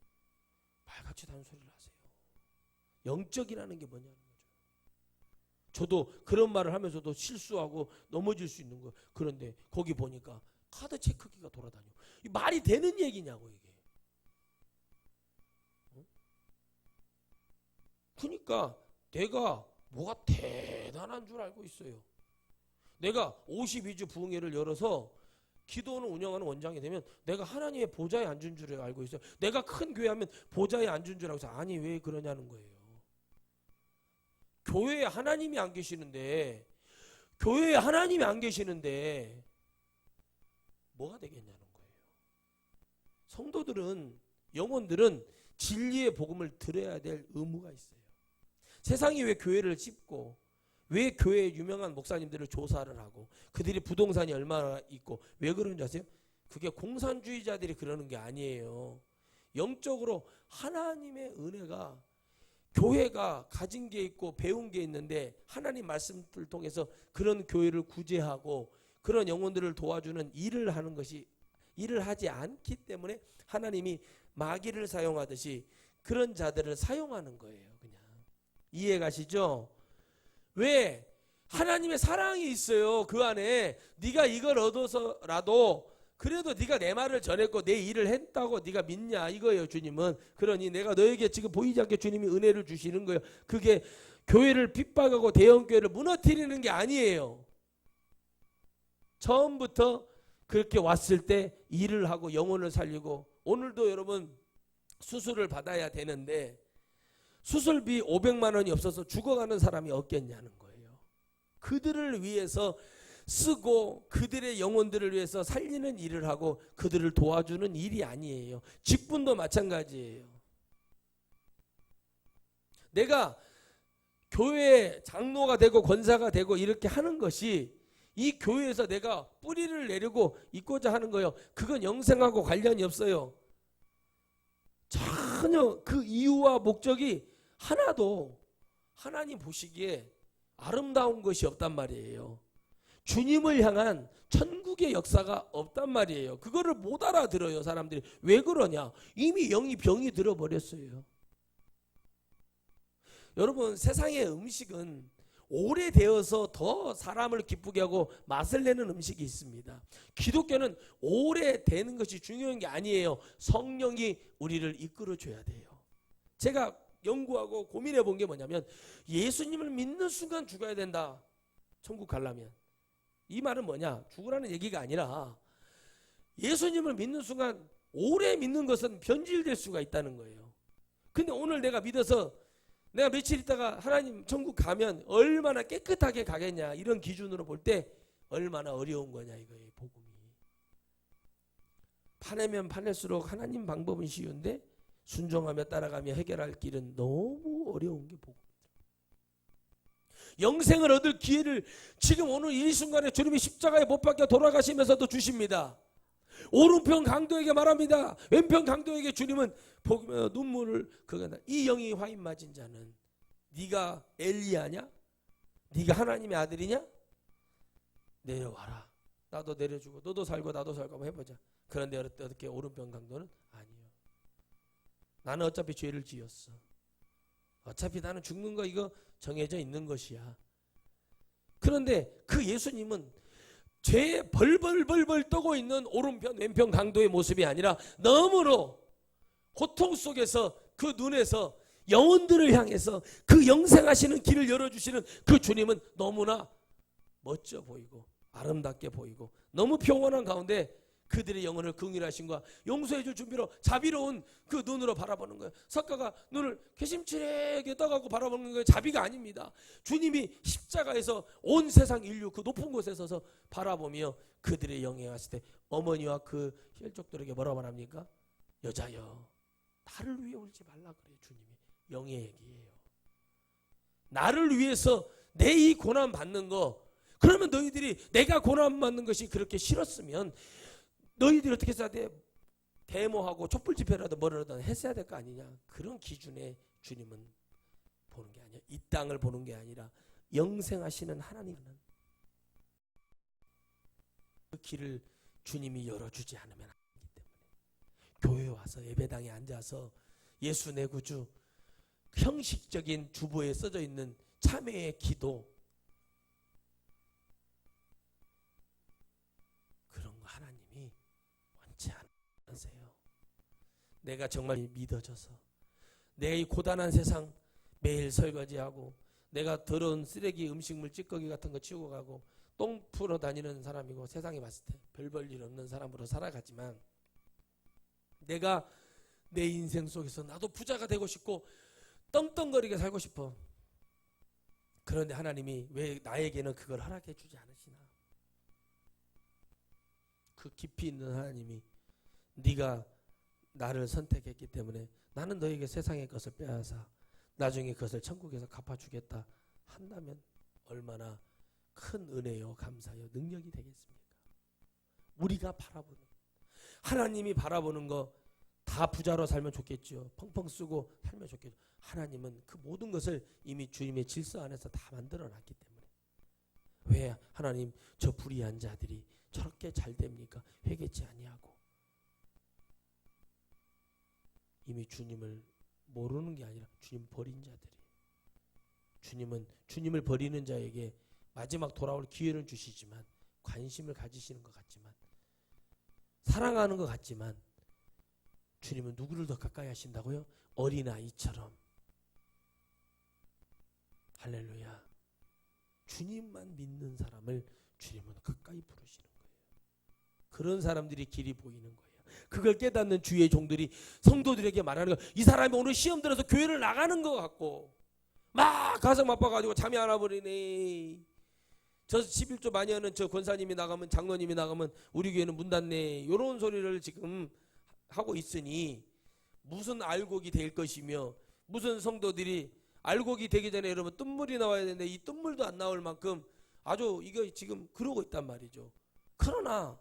말같이 단소리를 하세요. 영적이라는 게 뭐냐는 거죠. 저도 그런 말을 하면서도 실수하고 넘어질 수 있는 거예요. 그런데 거기 보니까 카드 체크기가 돌아다녀. 이 말이 되는 얘기냐고 이게. 그러니까 내가 뭐가 대단한 줄 알고 있어요. 내가 52주 부흥회를 열어서 기도원을 운영하는 원장이 되면 내가 하나님의 보좌에 앉은 줄 알고 있어요. 내가 큰 교회 하면 보좌에 앉은 줄 알고 있어요. 아니 왜 그러냐는 거예요. 교회에 하나님이 안 계시는데 뭐가 되겠냐는 거예요. 성도들은, 영혼들은 진리의 복음을 들어야 될 의무가 있어요. 세상이 왜 교회를 찝고, 왜 교회에 유명한 목사님들을 조사를 하고 그들이 부동산이 얼마나 있고 왜 그런지 아세요? 그게 공산주의자들이 그러는 게 아니에요. 영적으로 하나님의 은혜가 교회가 가진 게 있고 배운 게 있는데 하나님 말씀을 통해서 그런 교회를 구제하고 그런 영혼들을 도와주는 일을 하는 것이, 일을 하지 않기 때문에 하나님이 마귀를 사용하듯이 그런 자들을 사용하는 거예요. 그냥 이해 가시죠? 왜? 하나님의 사랑이 있어요. 그 안에 네가 이걸 얻어서라도 그래도 네가 내 말을 전했고 내 일을 했다고 네가 믿냐 이거예요. 주님은. 그러니 내가 너에게 지금 보이지 않게 주님이 은혜를 주시는 거예요. 그게 교회를 핍박하고 대형교회를 무너뜨리는 게 아니에요. 처음부터 그렇게 왔을 때 일을 하고 영혼을 살리고, 오늘도 여러분 수술을 받아야 되는데 수술비 500만 원이 없어서 죽어가는 사람이 없겠냐는 거예요. 그들을 위해서 쓰고 그들의 영혼들을 위해서 살리는 일을 하고 그들을 도와주는 일이 아니에요. 직분도 마찬가지예요. 내가 교회 장로가 되고 권사가 되고 이렇게 하는 것이 이 교회에서 내가 뿌리를 내리고 있고자 하는 거예요. 그건 영생하고 관련이 없어요. 전혀 그 이유와 목적이 하나도 하나님 보시기에 아름다운 것이 없단 말이에요. 주님을 향한 천국의 역사가 없단 말이에요. 그거를 못 알아들어요, 사람들이. 왜 그러냐? 이미 영이 병이 들어버렸어요. 여러분, 세상의 음식은 오래되어서 더 사람을 기쁘게 하고 맛을 내는 음식이 있습니다. 기독교는 오래되는 것이 중요한 게 아니에요. 성령이 우리를 이끌어줘야 돼요. 제가 연구하고 고민해 본 게 뭐냐면, 예수님을 믿는 순간 죽어야 된다, 천국 가려면. 이 말은 뭐냐? 죽으라는 얘기가 아니라 예수님을 믿는 순간 오래 믿는 것은 변질될 수가 있다는 거예요. 근데 오늘 내가 믿어서 내가 며칠 있다가 하나님 천국 가면 얼마나 깨끗하게 가겠냐, 이런 기준으로 볼 때 얼마나 어려운 거냐 이거예요. 복음이 파내면 파낼수록 하나님 방법은 쉬운데 순종하며 따라가며 해결할 길은 너무 어려운 게 복음이에요. 영생을 얻을 기회를 지금 오늘 이 순간에 주님이 십자가에 못 박혀 돌아가시면서도 주십니다. 오른편 강도에게 말합니다. 왼편 강도에게 주님은 눈물을 그거다. 이 영이 화인 맞은 자는 네가 엘리야냐? 네가 하나님의 아들이냐? 내려와라. 나도 내려주고 너도 살고 나도 살고 한번 해보자. 그런데 어떻게 오른편 강도는 아니요. 나는 어차피 죄를 지었어. 어차피 나는 죽는 거 이거 정해져 있는 것이야. 그런데 그 예수님은 죄에 벌벌벌벌 떠고 있는 오른편 왼편 강도의 모습이 아니라 너무로 고통 속에서 그 눈에서 영혼들을 향해서 그 영생하시는 길을 열어주시는 그 주님은 너무나 멋져 보이고 아름답게 보이고 너무 평온한 가운데 그들의 영혼을 긍휼하심과 용서해 줄 준비로 자비로운 그 눈으로 바라보는 거예요. 석가가 눈을 개심치레하게 떠가고 바라보는 게 자비가 아닙니다. 주님이 십자가에서 온 세상 인류 그 높은 곳에 서서 바라보며 그들의 영에 왔을 때 어머니와 그 혈족들에게 뭐라고 말합니까? 여자여, 나를 위해 울지 말라 그래요. 주님이 영의 얘기예요. 나를 위해서 내 이 고난 받는 거, 그러면 너희들이 내가 고난 받는 것이 그렇게 싫었으면 너희들이 어떻게 해야 돼? 데모하고 촛불 집회라도 뭐라도 했어야 될 거 아니냐. 그런 기준에 주님은 보는 게 아니야. 이 땅을 보는 게 아니라 영생하시는 하나님은 그 길을 주님이 열어주지 않으면 안 되기 때문에 교회에 와서 예배당에 앉아서 예수 내 구주 형식적인 주보에 써져 있는 참회의 기도, 그런 거 하나님이 원치 않으세요. 내가 정말 믿어져서 내 이 고단한 세상 매일 설거지하고 내가 더러운 쓰레기 음식물 찌꺼기 같은 거 치우고 가고 똥 풀어 다니는 사람이고 세상에 봤을 때 별 볼 일 없는 사람으로 살아가지만 내가 내 인생 속에서 나도 부자가 되고 싶고 떵떵거리게 살고 싶어. 그런데 하나님이 왜 나에게는 그걸 허락해 주지 않으시나? 그 깊이 있는 하나님이 네가 나를 선택했기 때문에 나는 너에게 세상의 것을 빼앗아 나중에 그것을 천국에서 갚아주겠다 한다면 얼마나 큰 은혜요 감사요 능력이 되겠습니까? 우리가 바라보는 하나님이 바라보는 거 다 부자로 살면 좋겠죠. 펑펑 쓰고 살면 좋겠죠. 하나님은 그 모든 것을 이미 주님의 질서 안에서 다 만들어놨기 때문에 왜 하나님 저 불의한 자들이 저렇게 잘 됩니까? 회개치 아니하고. 이미 주님을 모르는 게 아니라 주님 버린 자들이, 주님은 주님을 버리는 자에게 마지막 돌아올 기회를 주시지만 관심을 가지시는 것 같지만 사랑하는 것 같지만 주님은 누구를 더 가까이 하신다고요? 어린아이처럼. 할렐루야. 주님만 믿는 사람을 주님은 가까이 부르시는 거예요. 그런 사람들이 길이 보이는 거예요. 그걸 깨닫는 주의 종들이 성도들에게 말하는 거예요. 이 사람이 오늘 시험 들어서 교회를 나가는 것 같고 막 가슴 아파가지고 잠이 안 와버리네. 저 11조 많이 하는 저 권사님이 나가면, 장로님이 나가면 우리 교회는 문 닫네, 이런 소리를 지금 하고 있으니 무슨 알곡이 될 것이며 무슨 성도들이 알곡이 되기 전에 여러분 뜬물이 나와야 되는데 이 뜬물도 안 나올 만큼 아주 이거 지금 그러고 있단 말이죠. 그러나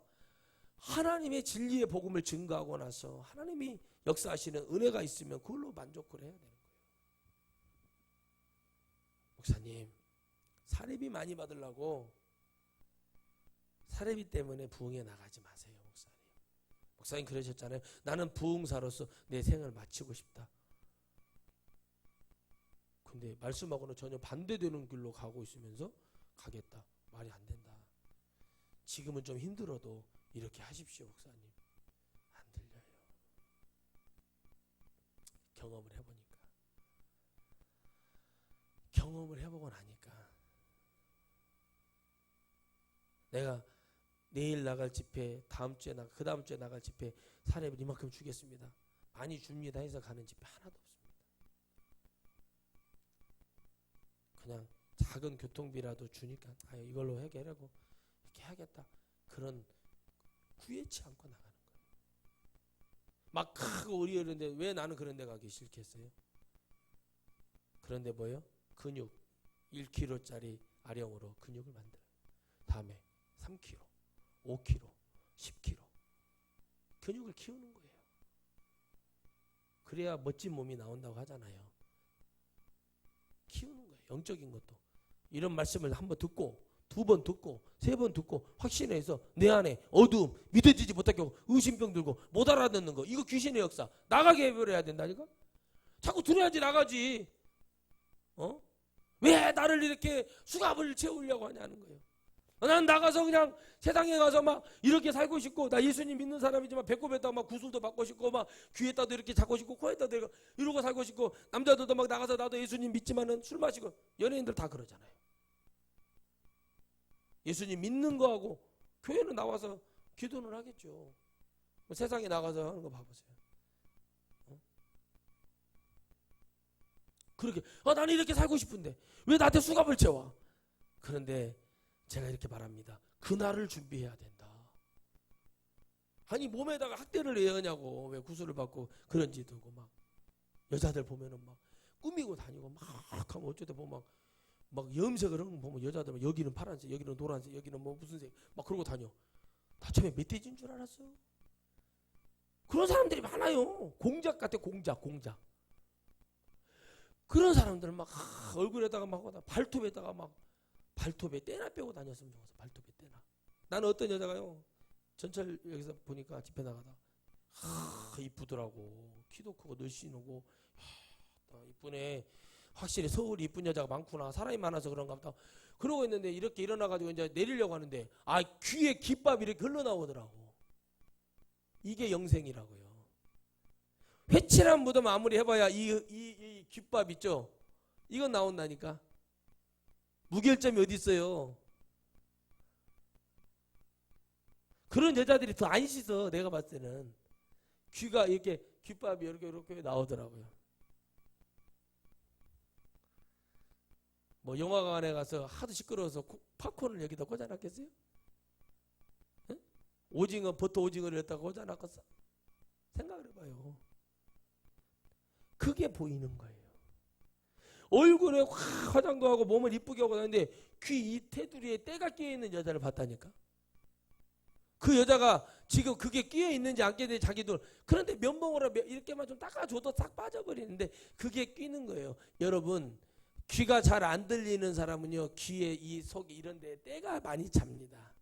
하나님의 진리의 복음을 증거하고 나서 하나님이 역사하시는 은혜가 있으면 그걸로 만족을 해야 되는 거예요. 목사님, 사례비 많이 받으려고 사례비 때문에 부흥에 나가지 마세요, 목사님. 목사님 그러셨잖아요. 나는 부흥사로서 내 생을 마치고 싶다. 근데 말씀하고는 전혀 반대되는 길로 가고 있으면서 가겠다. 말이 안 된다. 지금은 좀 힘들어도 이렇게 하십시오, 목사님. 안 들려요. 경험을 해보니까. 경험을 해보고 나니까 내가 내일 나갈 집회, 다음 주에 그 다음 주에 나갈 집회 사례비 이만큼 주겠습니다. 많이 줍니다 해서 가는 집회 하나도 없습니다. 그냥 작은 교통비라도 주니까 이걸로 해결하고 이렇게 하겠다. 그런 구애치 않고 나가는 거예요. 막 크고 어리어리는데 왜 나는 그런 데 가기 싫겠어요? 그런데 뭐요? 근육 1kg짜리 아령으로 근육을 만들어요. 다음에 3kg, 5kg, 10kg 근육을 키우는 거예요. 그래야 멋진 몸이 나온다고 하잖아요. 키우는 거예요. 영적인 것도. 이런 말씀을 한번 듣고 2번 듣고 3번 듣고 확신해서 내 안에 어두움, 믿어지지 못하게 하고 의심병 들고 못 알아듣는 거, 이거 귀신의 역사 나가게 해버려야 된다니까. 자꾸 들어야지 나가지. 왜 나를 이렇게 수갑을 채우려고 하냐는 거예요. 난 나가서 그냥 세상에 가서 막 이렇게 살고 싶고, 나 예수님 믿는 사람이지만 배꼽에다 막 구슬도 받고 싶고 막 귀에다도 이렇게 잡고 싶고 코에다도 이러고 살고 싶고, 남자들도 막 나가서 나도 예수님 믿지만은 술 마시고, 연예인들 다 그러잖아요. 예수님 믿는 거하고 교회는 나와서 기도는 하겠죠. 세상에 나가서 하는 거 봐보세요. 그렇게 나는 이렇게 살고 싶은데 왜 나한테 수갑을 채워? 그런데 제가 이렇게 말합니다. 그날을 준비해야 된다. 아니 몸에다가 학대를 해야 하냐고. 왜 구슬을 받고 그런지 두고 막 여자들 보면은 막 꾸미고 다니고 막 하면 어쩌다 보면 막 염색을 하는 거 보면 여자들 여기는 파란색, 여기는 노란색, 여기는 뭐 무슨 색 막 그러고 다녀. 나 처음에 멧돼지인 줄 알았어. 그런 사람들이 많아요. 공작 같아. 공작. 그런 사람들 막 얼굴에다가 막 발톱에다가 막 발톱에 떼나 빼고 다녔으면 좋겠어. 발톱에 떼나. 나는 어떤 여자가요, 전철 여기서 보니까 집회 나가다 이쁘더라고. 키도 크고 늘씬하고 이쁘네. 확실히 서울이 이쁜 여자가 많구나. 사람이 많아서 그런가 보다. 그러고 있는데 이렇게 일어나가지고 이제 내리려고 하는데 귀에 깃밥이 이렇게 흘러나오더라고. 이게 영생이라고요. 회칠한 무덤 아무리 해봐야 이 깃밥 있죠? 이건 나온다니까. 무결점이 어디 있어요? 그런 여자들이 더 안 씻어. 내가 봤을 때는 귀가 이렇게 깃밥이 이렇게 나오더라고요. 뭐 영화관에 가서 하도 시끄러워서 팝콘을 여기다 꽂아놨겠어요? 응? 버터 오징어를 여기다가 꽂아놨겠어? 생각을 해봐요. 그게 보이는 거예요. 얼굴에 화장도 하고 몸을 이쁘게 하고 다니는데 귀 이 테두리에 때가 끼어있는 여자를 봤다니까. 그 여자가 지금 그게 끼어있는지 안 끼어있는지 자기도, 그런데 면봉으로 이렇게만 좀 닦아줘도 싹 빠져버리는데 그게 끼는 거예요. 여러분, 귀가 잘 안 들리는 사람은요, 귀에 이 속에 이런 데 때가 많이 찹니다.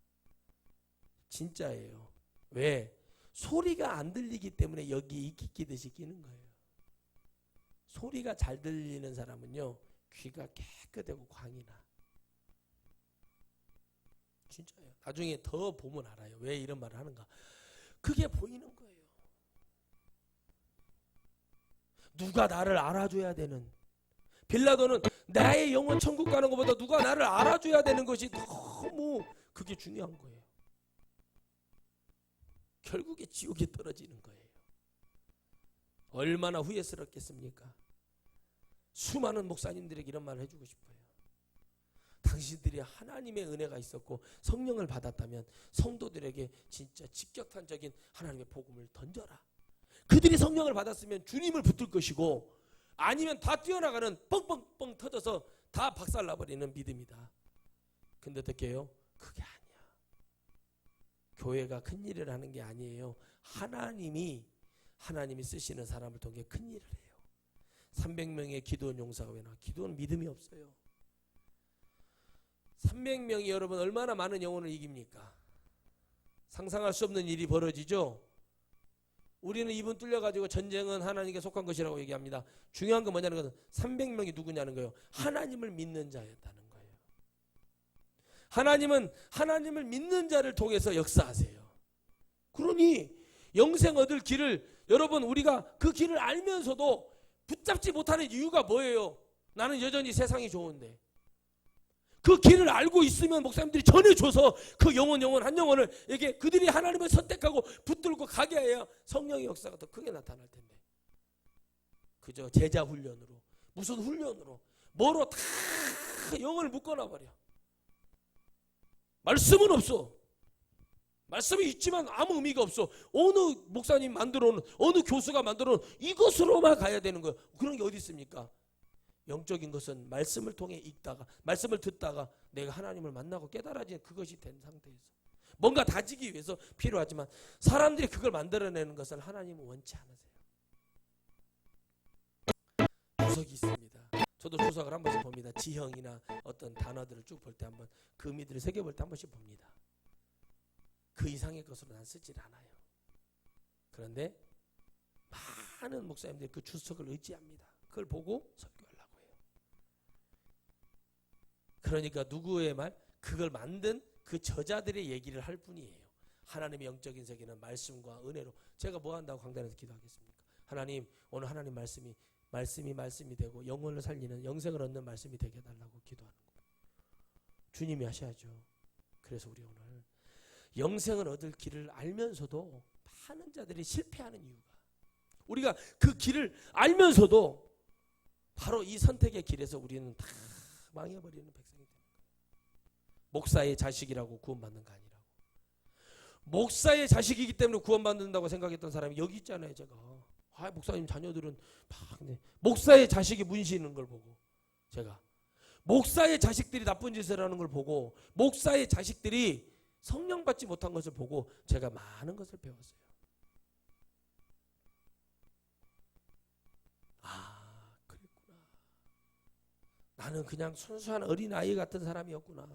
진짜예요. 왜? 소리가 안 들리기 때문에 여기 이끼 끼듯이 끼는 거예요. 소리가 잘 들리는 사람은요, 귀가 깨끗하고 광이 나. 진짜예요. 나중에 더 보면 알아요. 왜 이런 말을 하는가. 그게 보이는 거예요. 누가 나를 알아줘야 되는, 빌라도는 나의 영혼 천국 가는 것보다 누가 나를 알아줘야 되는 것이 너무 그게 중요한 거예요. 결국에 지옥에 떨어지는 거예요. 얼마나 후회스럽겠습니까? 수많은 목사님들에게 이런 말을 해주고 싶어요. 당신들이 하나님의 은혜가 있었고 성령을 받았다면 성도들에게 진짜 직격탄적인 하나님의 복음을 던져라. 그들이 성령을 받았으면 주님을 붙들 것이고, 아니면 다 뛰어나가는 뻥뻥뻥 터져서 다 박살나버리는 믿음이다. 근데 어떻게 해요? 그게 아니야. 교회가 큰 일을 하는 게 아니에요. 하나님이 쓰시는 사람을 통해 큰 일을 해요. 300명의 기도원 용사가 왜 나와? 기도원 믿음이 없어요. 300명이 여러분 얼마나 많은 영혼을 이깁니까? 상상할 수 없는 일이 벌어지죠. 우리는 입은 뚫려가지고 전쟁은 하나님께 속한 것이라고 얘기합니다. 중요한 건 뭐냐는 것은 300명이 누구냐는 거예요. 하나님을 믿는 자였다는 거예요. 하나님은 하나님을 믿는 자를 통해서 역사하세요. 그러니 영생 얻을 길을, 여러분 우리가 그 길을 알면서도 붙잡지 못하는 이유가 뭐예요? 나는 여전히 세상이 좋은데. 그 길을 알고 있으면 목사님들이 전해줘서 그 영혼 한 영혼을 이게 그들이 하나님을 선택하고 붙들고 가게 해야 성령의 역사가 더 크게 나타날 텐데. 그저 제자 훈련으로, 무슨 훈련으로, 뭐로 다 영혼을 묶어놔 버려. 말씀은 없어. 말씀이 있지만 아무 의미가 없어. 어느 목사님 만들어놓은, 어느 교수가 만들어놓은 이것으로만 가야 되는 거예요. 그런 게 어디 있습니까? 영적인 것은 말씀을 통해 읽다가, 말씀을 듣다가 내가 하나님을 만나고 깨달아진 그것이 된 상태에서 뭔가 다지기 위해서 필요하지만 사람들이 그걸 만들어내는 것을 하나님은 원치 않으세요. 주석이 있습니다. 저도 주석을 한 번씩 봅니다. 지형이나 어떤 단어들을 쭉 볼 때 한번 그 의미들을 새겨볼 때 한 번씩 봅니다. 그 이상의 것으로 난 쓰질 않아요. 그런데 많은 목사님들이 그 주석을 의지합니다. 그걸 보고 설교하려고 해요. 그러니까 누구의 말? 그걸 만든 그 저자들의 얘기를 할 뿐이에요. 하나님의 영적인 세계는 말씀과 은혜로. 제가 뭐 한다고 강단에서 기도하겠습니까? 하나님, 오늘 하나님 말씀이 되고 영혼을 살리는, 영생을 얻는 말씀이 되게 해달라고 기도하는 거예요. 주님이 하셔야죠. 그래서 우리 오늘 영생을 얻을 길을 알면서도 많은 자들이 실패하는 이유가, 우리가 그 길을 알면서도 바로 이 선택의 길에서 우리는 다 망해버리는 백성이 되는 거예요. 목사의 자식이라고 구원받는 거 아니라고. 목사의 자식이기 때문에 구원받는다고 생각했던 사람이 여기 있잖아요. 제가 목사님 자녀들은 막 목사의 자식이 문신하는 걸 보고, 제가 목사의 자식들이 나쁜 짓을 하는 걸 보고, 목사의 자식들이 성령 받지 못한 것을 보고 제가 많은 것을 배웠어요. 아, 그랬구나. 나는 그냥 순수한 어린아이 같은 사람이었구나.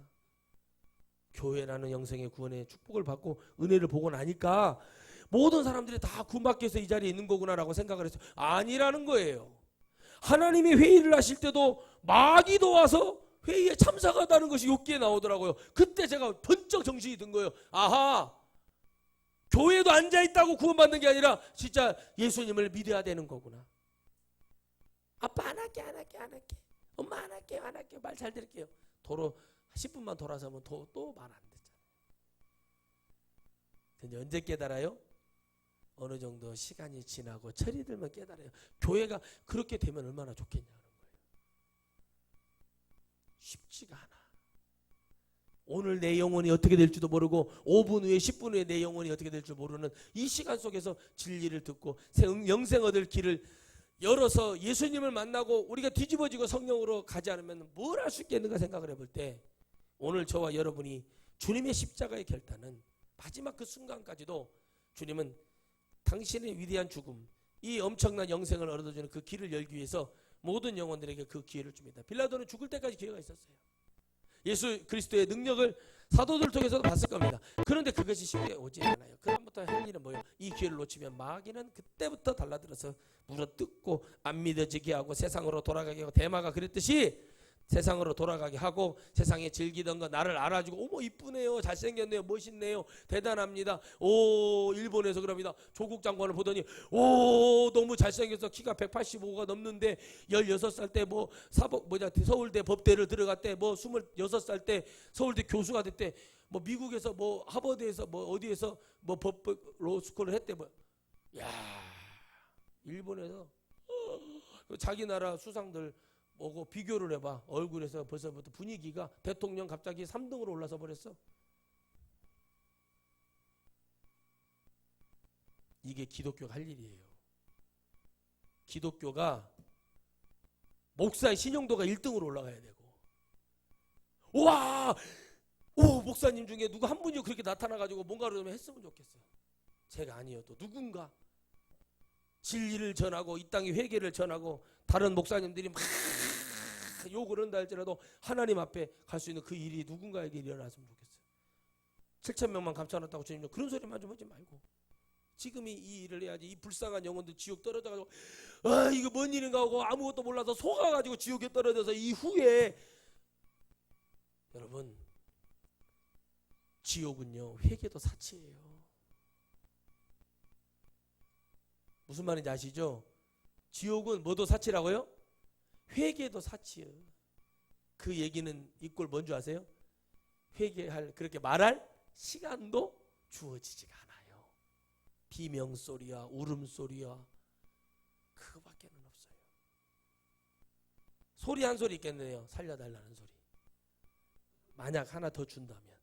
교회라는 영생의 구원의 축복을 받고 은혜를 보고 나니까 모든 사람들이 다 구원받기 위해서 이 자리에 있는 거구나라고 생각을 했어요. 아니라는 거예요. 하나님이 회의를 하실 때도 마귀도 와서 회의에 참석하다는 것이 욥기에 나오더라고요. 그때 제가 번쩍 정신이 든 거예요. 아하, 교회도 앉아있다고 구원받는 게 아니라 진짜 예수님을 믿어야 되는 거구나. 아빠 안 할게 엄마 안 할게 말 잘 들을게요. 도로 10분만 돌아서면 또 말 안 듣잖아요. 근데 언제 깨달아요? 어느 정도 시간이 지나고 철이 들면 깨달아요. 교회가 그렇게 되면 얼마나 좋겠냐는 거예요. 쉽지가 않아. 오늘 내 영혼이 어떻게 될지도 모르고 5분 후에 10분 후에 내 영혼이 어떻게 될지 모르는 이 시간 속에서 진리를 듣고 영생 얻을 길을 열어서 예수님을 만나고 우리가 뒤집어지고 성령으로 가지 않으면 뭘 할 수 있겠는가 생각을 해볼 때, 오늘 저와 여러분이 주님의 십자가의 결단은 마지막 그 순간까지도 주님은 당신의 위대한 죽음, 이 엄청난 영생을 얻어주는 그 길을 열기 위해서 모든 영혼들에게 그 기회를 줍니다. 빌라도는 죽을 때까지 기회가 있었어요. 예수 그리스도의 능력을 사도들 통해서도 봤을 겁니다. 그런데 그것이 쉽게 오지 않아요. 그다음부터 할 일은 뭐예요? 이 기회를 놓치면 마귀는 그때부터 달라들어서 물어뜯고 안 믿어지게 하고 세상으로 돌아가게 하고, 대마가 그랬듯이 세상으로 돌아가게 하고 세상에 즐기던 거 나를 알아주고, 어머 이쁘네요, 잘생겼네요, 멋있네요, 대단합니다. 오, 일본에서 그럽니다. 조국 장관을 보더니 오 너무 잘생겨서 키가 185가 넘는데 16살 때 뭐 서울대 법대를 들어갔대, 뭐 26살 때 서울대 교수가 됐대, 뭐 미국에서 뭐 하버드에서 뭐 어디에서 뭐 법 로스쿨을 했대. 뭐 야, 일본에서 자기 나라 수상들 뭐고 비교를 해봐. 얼굴에서 벌써부터 분위기가, 대통령 갑자기 3등으로 올라서 버렸어. 이게 기독교가 할 일이에요. 기독교가 목사의 신용도가 1등으로 올라가야 되고, 우와, 오 목사님 중에 누구 한 분이 그렇게 나타나가지고 뭔가를 좀 했으면 좋겠어. 제가 아니어도 누군가 진리를 전하고 이 땅의 회개를 전하고 다른 목사님들이 막 욕을 한다 할지라도 하나님 앞에 갈 수 있는 그 일이 누군가에게 일어났으면 좋겠어요. 7,000명만 감춰놨다고 주님 그런 소리만 좀 하지 말고 지금이 이 일을 해야지. 이 불쌍한 영혼들 지옥 떨어져가지고 이거 뭔 일인가 하고 아무것도 몰라서 속아가지고 지옥에 떨어져서 이후에 여러분 지옥은요 회개도 사치예요. 무슨 말인지 아시죠? 지옥은 뭐도 사치라고요? 회개도 사치예요. 그 얘기는 이 꼴 뭔 줄 아세요? 회개할 그렇게 말할 시간도 주어지지가 않아요. 비명소리와 울음소리와 그거밖에는 없어요. 소리 한 소리 있겠네요. 살려달라는 소리. 만약 하나 더 준다면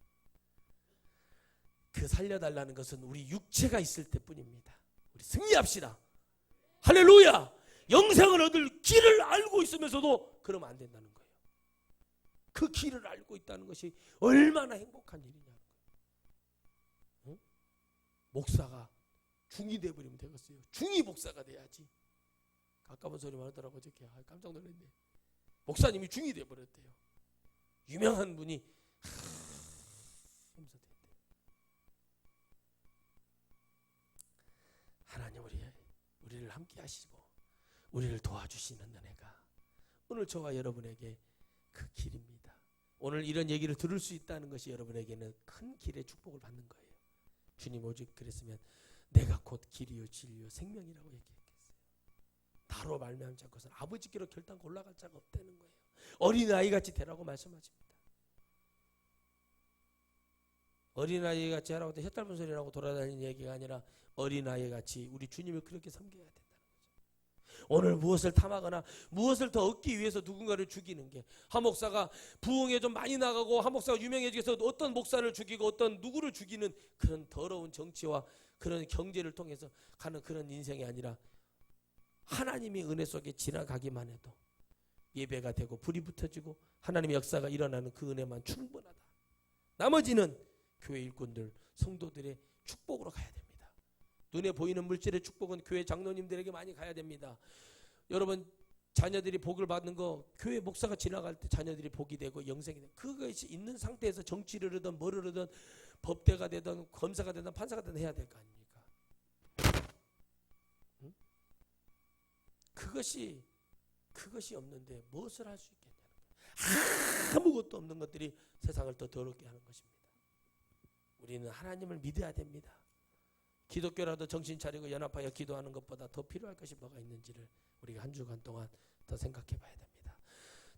그 살려달라는 것은 우리 육체가 있을 때뿐입니다. 우리 승리합시다. 할렐루야. 영생을 얻을 길을 알고 있으면서도 그러면 안 된다는 거예요. 그 길을 알고 있다는 것이 얼마나 행복한 일이냐는 거예요. 응? 목사가 중이 돼버리면 되겠어요. 중이 목사가 돼야지. 가까운 소리만 하더라고 저렇게. 깜짝 놀랐네. 목사님이 중이 돼버렸대요. 유명한 분이 하면서 됐대요. 하나님 우리를 함께 하시고 우리를 도와주시는 은혜가 오늘 저와 여러분에게 그 길입니다. 오늘 이런 얘기를 들을 수 있다는 것이 여러분에게는 큰 길의 축복을 받는 거예요. 주님 오직 그랬으면 내가 곧 길이요 진리요 생명이라고 얘기했겠어요. 나로 말미암지 않고서는 아버지께로 결단코 올라갈 자가 없다는 거예요. 어린아이같이 되라고 말씀하십니다. 어린아이같이 하라고 해 혀짧은 소리 나고 돌아다니는 얘기가 아니라 어린아이같이 우리 주님을 그렇게 섬겨야 된다는 거죠. 오늘 무엇을 탐하거나 무엇을 더 얻기 위해서 누군가를 죽이는 게 한 목사가 부흥에 좀 많이 나가고 한 목사가 유명해지기 위해서 어떤 목사를 죽이고 어떤 누구를 죽이는 그런 더러운 정치와 그런 경제를 통해서 가는 그런 인생이 아니라 하나님의 은혜 속에 지나가기만 해도 예배가 되고 불이 붙어지고 하나님의 역사가 일어나는 그 은혜만 충분하다. 나머지는 교회 일꾼들, 성도들의 축복으로 가야 됩니다. 눈에 보이는 물질의 축복은 교회 장로님들에게 많이 가야 됩니다. 여러분 자녀들이 복을 받는 거 교회 목사가 지나갈 때 자녀들이 복이 되고 영생이 되고 그것이 있는 상태에서 정치를 하든 뭐를 하든 법대가 되든 검사가 되든 판사가 되든 해야 될 거 아닙니까? 응? 그것이 없는데 무엇을 할 수 있겠냐는 거예요. 아무것도 없는 것들이 세상을 더 더럽게 하는 것입니다. 우리는 하나님을 믿어야 됩니다. 기독교라도 정신 차리고 연합하여 기도하는 것보다 더 필요할 것이 뭐가 있는지를 우리가 한 주간 동안 더 생각해 봐야 됩니다.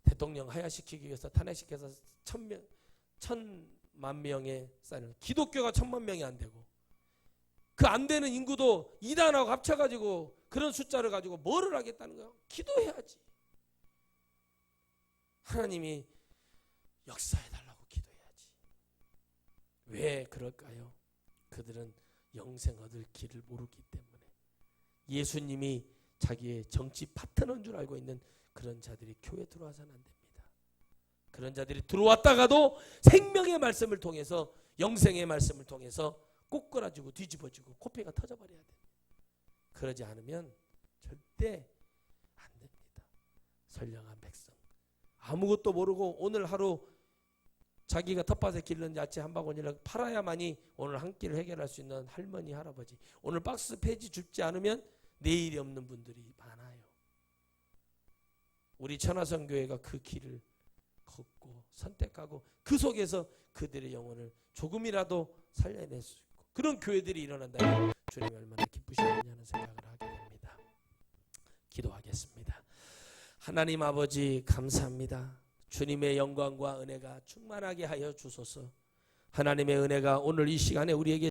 대통령 하야시키기 위해서 탄핵시켜서 1,000만 명의 쌀을 기독교가 1,000만 명이 안 되고 그 안 되는 인구도 이단하고 합쳐가지고 그런 숫자를 가지고 뭐를 하겠다는 거예요? 기도해야지. 하나님이 역사해달라고 기도해야지. 왜 그럴까요? 그들은 영생 얻을 길을 모르기 때문에 예수님이 자기의 정치 파트너인 줄 알고 있는 그런 자들이 교회에 들어와서는 안 됩니다. 그런 자들이 들어왔다가도 생명의 말씀을 통해서 영생의 말씀을 통해서 꼬꾸라지고 뒤집어지고 코피가 터져버려야 돼요. 그러지 않으면 절대 안 됩니다. 선량한 백성 아무것도 모르고 오늘 하루 자기가 텃밭에 기른 야채 한 바구니를 팔아야만이 오늘 한 끼를 해결할 수 있는 할머니 할아버지 오늘 박스 폐지 줍지 않으면 내일이 없는 분들이 많아요. 우리 천하성교회가 그 길을 걷고 선택하고 그 속에서 그들의 영혼을 조금이라도 살려낼 수 있고 그런 교회들이 일어난다면 주님이 얼마나 기쁘시겠냐는 생각을 하게 됩니다. 기도하겠습니다. 하나님 아버지 감사합니다. 주님의 영광과 은혜가 충만하게 하여 주소서. 하나님의 은혜가 오늘 이 시간에 우리에게